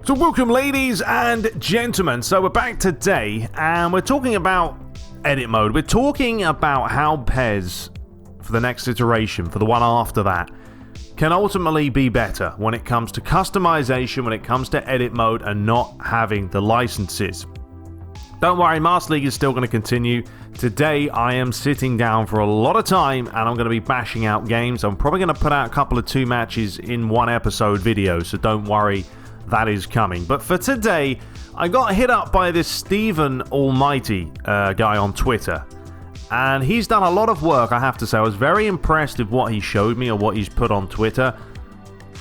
So welcome, ladies and gentlemen. So we're back today and we're talking about edit mode. We're talking about how PES, for the next iteration, for the one after that, can ultimately be better when it comes to customization, when it comes to edit mode and not having the licenses. Don't worry, Master League is still going to continue. Today I am sitting down for a lot of time and I'm going to be bashing out games. I'm probably going to put out a couple of 2 matches in one episode video, so don't worry. That is coming. But for today, I got hit up by this Stephen Almighty guy on Twitter. And he's done a lot of work, I have to say. I was very impressed with what he showed me or what he's put on Twitter.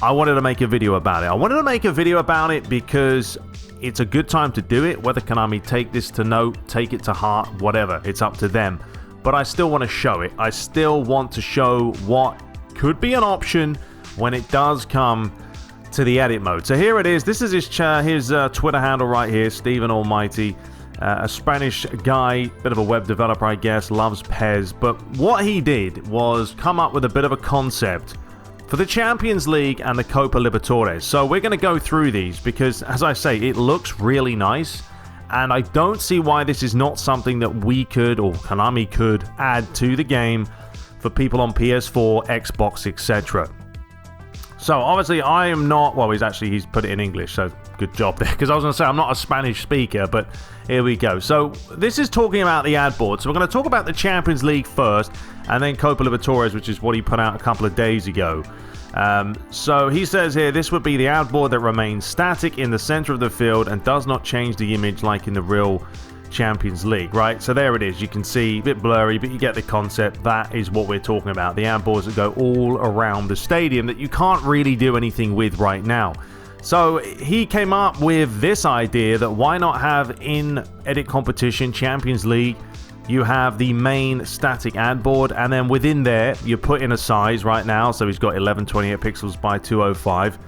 I wanted to make a video about it. I wanted to make a video about it because it's a good time to do it. Whether Konami take this to note, take it to heart, whatever. It's up to them. But I still want to show it. I still want to show what could be an option when it does come to the edit mode. So here it is. This is his Twitter handle right here, Stephen Almighty, a Spanish guy, bit of a web developer, I guess, loves PES. But what he did was come up with a bit of a concept for the Champions League and the Copa Libertadores. So we're going to go through these because, as I say, it looks really nice. And I don't see why this is not something that we could, or Konami could, add to the game for people on PS4, Xbox, etc. So, obviously, I am not... Well, he's put it in English, so good job there. Because I was going to say, I'm not a Spanish speaker, but here we go. So, this is talking about the ad board. So, we're going to talk about the Champions League first, and then Copa Libertadores, which is what he put out a couple of days ago. So, he says here, this would be the ad board that remains static in the center of the field and does not change the image like in the real Champions League, right? So there it is. You can see, a bit blurry, but you get the concept. That is what we're talking about. The ad boards that go all around the stadium that you can't really do anything with right now. So he came up with this idea that why not have in edit competition, Champions League, you have the main static ad board, and then within there, you put in a size right now. So he's got 1128 pixels by 205,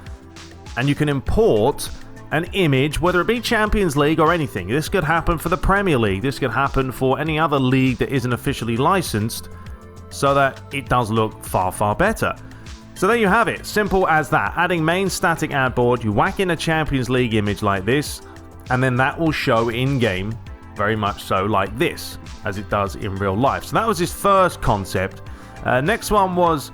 and you can import an image, whether it be Champions League or anything. This could happen for the Premier League. This could happen for any other league that isn't officially licensed, so that it does look far, far better. So there you have it. Simple as that. Adding main static ad board, you whack in a Champions League image like this, and then that will show in-game very much so like this, as it does in real life. So that was his first concept. Next one was,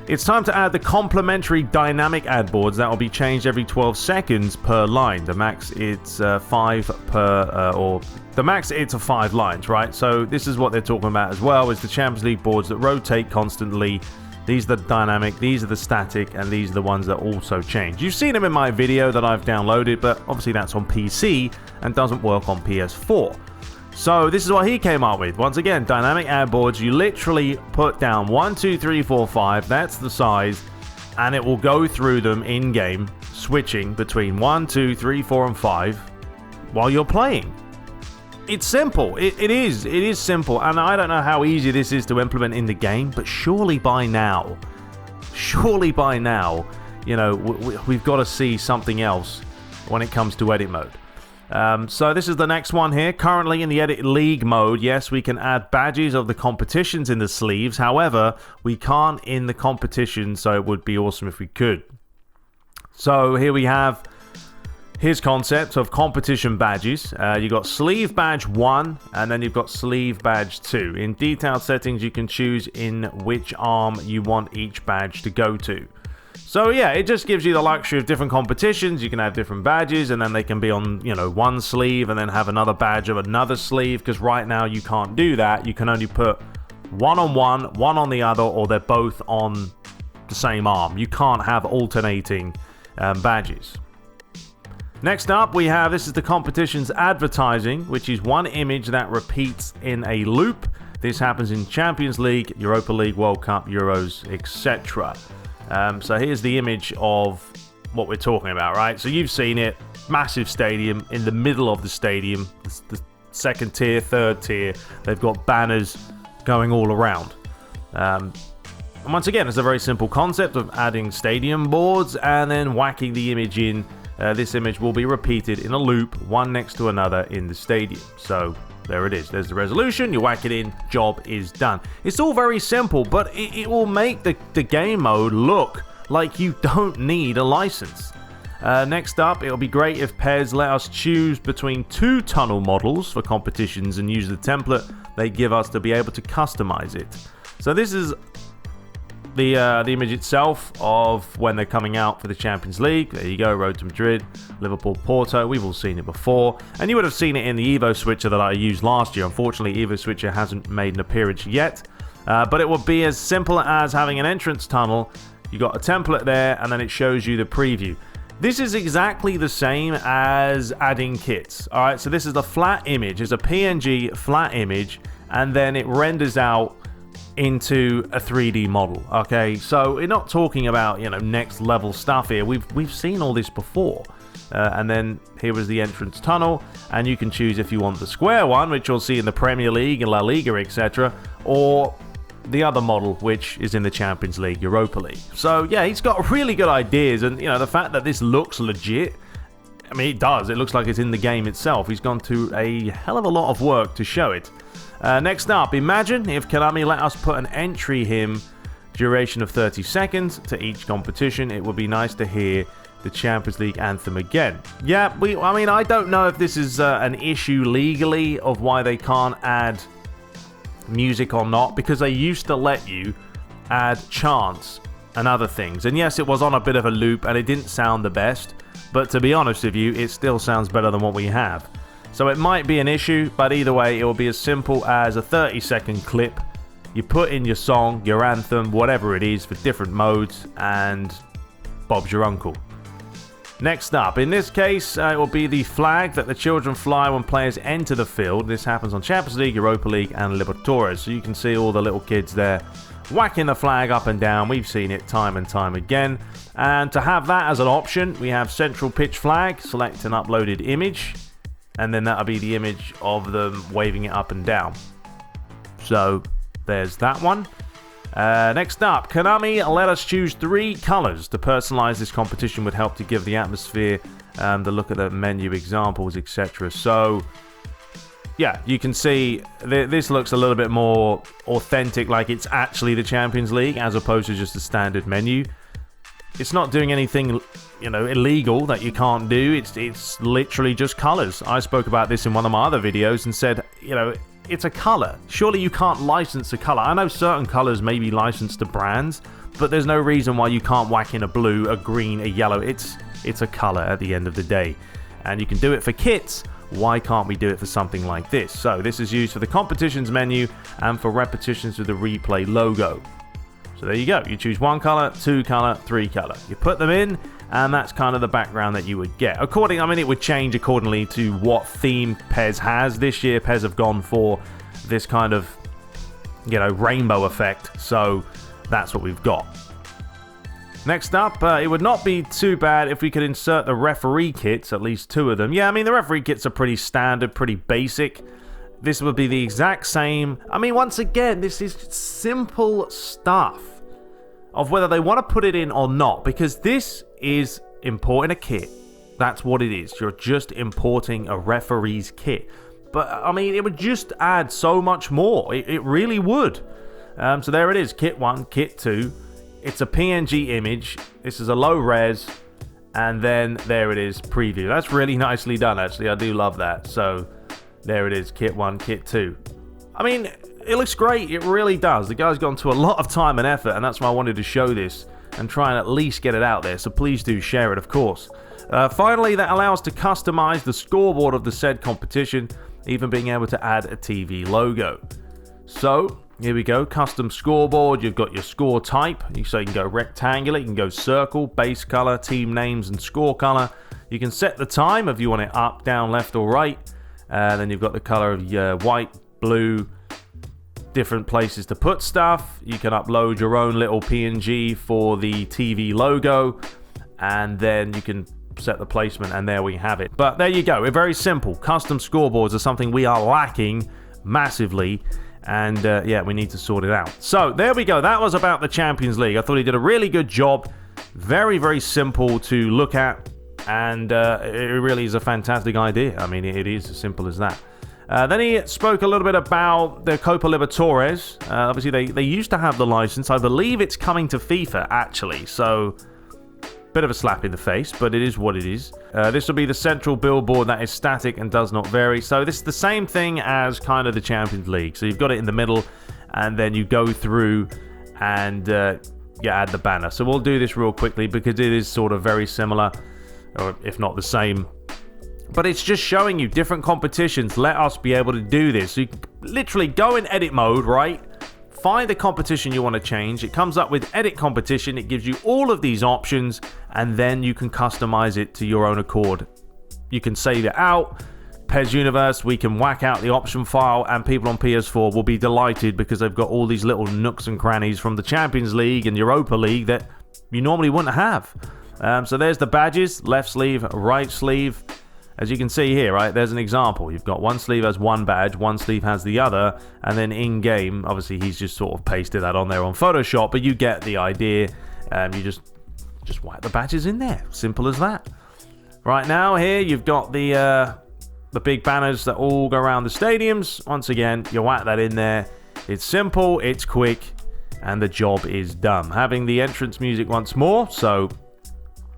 it's time to add the complementary dynamic ad boards that will be changed every 12 seconds per line. The max it's 5 per, or the max it's 5 lines, right? So this is what they're talking about as well, is the Champions League boards that rotate constantly. These are the dynamic, these are the static, and these are the ones that also change. You've seen them in my video that I've downloaded, but obviously that's on PC and doesn't work on PS4. So this is what he came up with. Once again, dynamic ad boards. You literally put down 1, 2, 3, 4, 5. That's the size. And it will go through them in-game, switching between 1, 2, 3, 4, and 5 while you're playing. It's simple. It is simple. And I don't know how easy this is to implement in the game, but surely by now, you know, we've got to see something else when it comes to edit mode. So this is the next one here. Currently in the edit league mode, yes, we can add badges of the competitions in the sleeves. However, we can't in the competition, so it would be awesome if we could. So here we have his concept of competition badges. You got sleeve badge 1, and then you've got sleeve badge 2. In detailed settings, you can choose in which arm you want each badge to go to. So yeah, it just gives you the luxury of different competitions. You can have different badges, and then they can be on, you know, one sleeve and then have another badge of another sleeve, because right now you can't do that. You can only put one on one on the other, or they're both on the same arm. You can't have alternating badges. Next up, we have, this is the competition's advertising, which is one image that repeats in a loop. This happens in Champions League, Europa League, World Cup, Euros, etc. So here's the image of what we're talking about, right? So you've seen it, massive stadium, in the middle of the stadium, the second tier, third tier, they've got banners going all around. And once again, it's a very simple concept of adding stadium boards and then whacking the image in. This image will be repeated in a loop, one next to another in the stadium. So there it is. There's the resolution. You whack it in. Job is done. It's all very simple, but it will make the game mode look like you don't need a license. Next up, it'll be great if PES let us choose between 2 tunnel models for competitions and use the template they give us to be able to customize it. So this is the image itself of when they're coming out for the Champions League. There you go, Road to Madrid, Liverpool, Porto. We've all seen it before. And you would have seen it in the Evo Switcher that I used last year. Unfortunately, Evo Switcher hasn't made an appearance yet. But it would be as simple as having an entrance tunnel. You got a template there, and then it shows you the preview. This is exactly the same as adding kits. All right, so this is a flat image. It's a PNG flat image, and then it renders out into a 3D model. Okay, so we're not talking about, next level stuff here. We've seen all this before. And then here was the entrance tunnel, and you can choose if you want the square one, which you'll see in the Premier League and La Liga, etc., or the other model, which is in the Champions League, Europa League. So yeah, he's got really good ideas, and the fact that this looks legit, I mean, it does. It looks like it's in the game itself. He's gone to a hell of a lot of work to show it. Next up, imagine if Konami let us put an entry hymn, duration of 30 seconds, to each competition. It would be nice to hear the Champions League anthem again. Yeah, I don't know if this is an issue legally of why they can't add music or not, because they used to let you add chants and other things. And yes, it was on a bit of a loop and it didn't sound the best, but to be honest with you, it still sounds better than what we have. So it might be an issue, but either way, it will be as simple as a 30-second clip. You put in your song, your anthem, whatever it is, for different modes, and Bob's your uncle. Next up, in this case, it will be the flag that the children fly when players enter the field. This happens on Champions League, Europa League, and Libertadores. So you can see all the little kids there whacking the flag up and down. We've seen it time and time again. And to have that as an option, we have central pitch flag, select an uploaded image, and then that'll be the image of them waving it up and down. So there's that one. Next up, Konami let us choose 3 colors to personalize this competition. Would help to give the atmosphere, the look at the menu examples, etc. So yeah, you can see this looks a little bit more authentic, like it's actually the Champions League as opposed to just a standard menu. It's not doing anything illegal that you can't do. It's literally just colors. I spoke about this in one of my other videos and said, it's a color. Surely you can't license a color. I know certain colors may be licensed to brands, but there's no reason why you can't whack in a blue, a green, a yellow. It's a color at the end of the day. And you can do it for kits. Why can't we do it for something like this? So this is used for the competitions menu and for repetitions with the replay logo. So there you go. You choose 1 color, 2 color, 3 color. You put them in, and that's kind of the background that you would get. It would change accordingly to what theme PES has. This year, PES have gone for this kind of, rainbow effect. So that's what we've got. Next up, it would not be too bad if we could insert the referee kits, at least 2 of them. Yeah, the referee kits are pretty standard, pretty basic. This would be the exact same. Once again, this is simple stuff of whether they want to put it in or not, because this is importing a kit. That's what it is. You're just importing a referee's kit. But, it would just add so much more. It really would. So there it is. Kit 1, Kit 2. It's a PNG image. This is a low res. And then there it is, preview. That's really nicely done, actually. I do love that. So there it is, Kit 1, Kit 2. It looks great. It really does. The guy's gone to a lot of time and effort, and that's why I wanted to show this and try and at least get it out there. So please do share it, of course. Finally, that allows to customize the scoreboard of the said competition, even being able to add a TV logo. So here we go, custom scoreboard. You've got your score type. So you can go rectangular, you can go circle, base color, team names, and score color. You can set the time if you want it up, down, left, or right. Then you've got the color of your white, blue, different places to put stuff. You can upload your own little PNG for the TV logo, and then you can set the placement, and there we have it. But there you go. We're very simple. Custom scoreboards are something we are lacking massively, and we need to sort it out. So there we go. That was about the Champions League. I thought he did a really good job. Very, very simple to look at, and it really is a fantastic idea. It is as simple as that. Then he spoke a little bit about the Copa Libertadores. Obviously, they used to have the license. I believe it's coming to FIFA, actually. So Bit of a slap in the face, but it is what it is. This will be the central billboard that is static and does not vary. So this is the same thing as kind of the Champions League. So you've got it in the middle, and then you go through and you add the banner. So we'll do this real quickly because it is sort of very similar, or if not the same. But it's just showing you different competitions. Let us be able to do this. So you can literally go in edit mode, right? Find the competition you want to change. It comes up with edit competition. It gives you all of these options, and then you can customize it to your own accord. You can save it out. PES Universe, we can whack out the option file, and people on PS4 will be delighted because they've got all these little nooks and crannies from the Champions League and Europa League that you normally wouldn't have. So there's the badges, left sleeve, right sleeve. As you can see here, right, there's an example. You've got one sleeve has one badge, one sleeve has the other, and then in-game, obviously he's just sort of pasted that on there on Photoshop, but you get the idea. You just whack the badges in there. Simple as that. Right now, here, you've got the big banners that all go around the stadiums. Once again, you whack that in there. It's simple, it's quick, and the job is done. Having the entrance music once more, so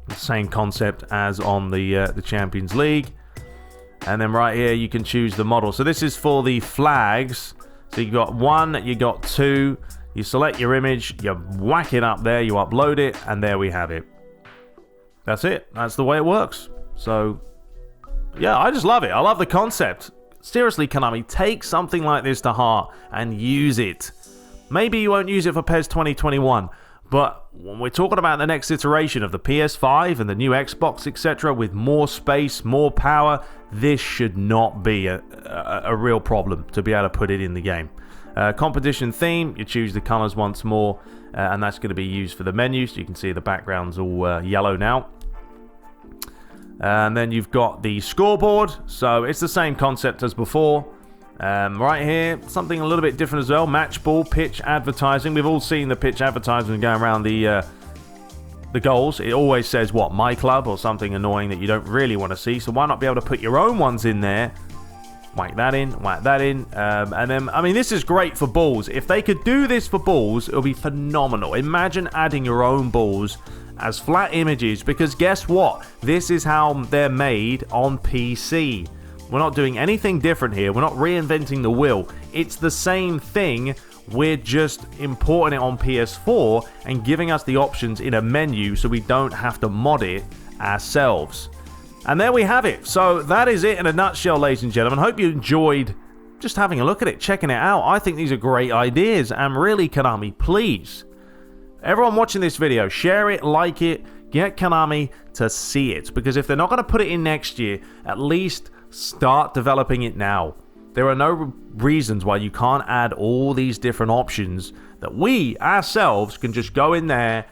the same concept as on the Champions League. And then right here you can choose the model. So this is for the flags. So you got one, you got two. You select your image, you whack it up there, you upload it, and there we have it. That's it. That's the way it works. So yeah, I just love it. I love the concept. Seriously, Konami, take something like this to heart and use it. Maybe you won't use it for PES 2021, but when we're talking about the next iteration of the PS5 and the new Xbox, etc., with more space, more power, this should not be a real problem to be able to put it in the game. Competition theme, you choose the colors once more, and that's going to be used for the menu. So you can see the background's all yellow now. And then you've got the scoreboard, so it's the same concept as before. Right here, something a little bit different as well. Match ball, pitch advertising. We've all seen the pitch advertising going around the goals. It always says, what, my club, or something annoying that you don't really want to see. So why not be able to put your own ones in there? Whack that in, whack that in. And then, I mean, this is great for balls. If they could do this for balls, it would be phenomenal. Imagine adding your own balls as flat images, because guess what? This is how they're made on PC. We're not doing anything different here. We're not reinventing the wheel. It's the same thing. We're just importing it on PS4 and giving us the options in a menu so we don't have to mod it ourselves. And there we have it. So that is it in a nutshell, ladies and gentlemen. Hope you enjoyed just having a look at it, checking it out. I think these are great ideas. And really, Konami, please, everyone watching this video, share it, like it, get Konami to see it. Because if they're not going to put it in next year, at least start developing it now. There are no reasons why you can't add all these different options that we ourselves can just go in there,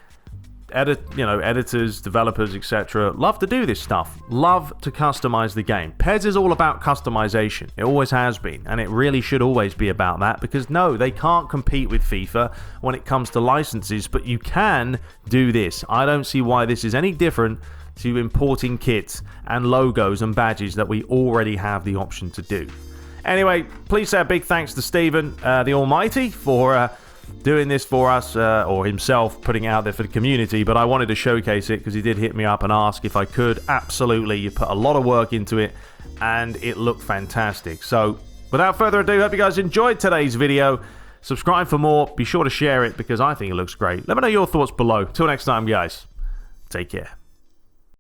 editors, developers, etc. Love to do this stuff. Love to customize the game. PES is all about customization. It always has been, and it really should always be about that, because no, they can't compete with FIFA when it comes to licenses, but you can do this. I don't see why this is any different to importing kits and logos and badges that we already have the option to do. Anyway, please say a big thanks to Stephen, the Almighty, for doing this for us, or himself putting it out there for the community, but I wanted to showcase it because he did hit me up and ask if I could. Absolutely, you put a lot of work into it, and it looked fantastic. So, without further ado, hope you guys enjoyed today's video. Subscribe for more. Be sure to share it because I think it looks great. Let me know your thoughts below. Till next time, guys. Take care.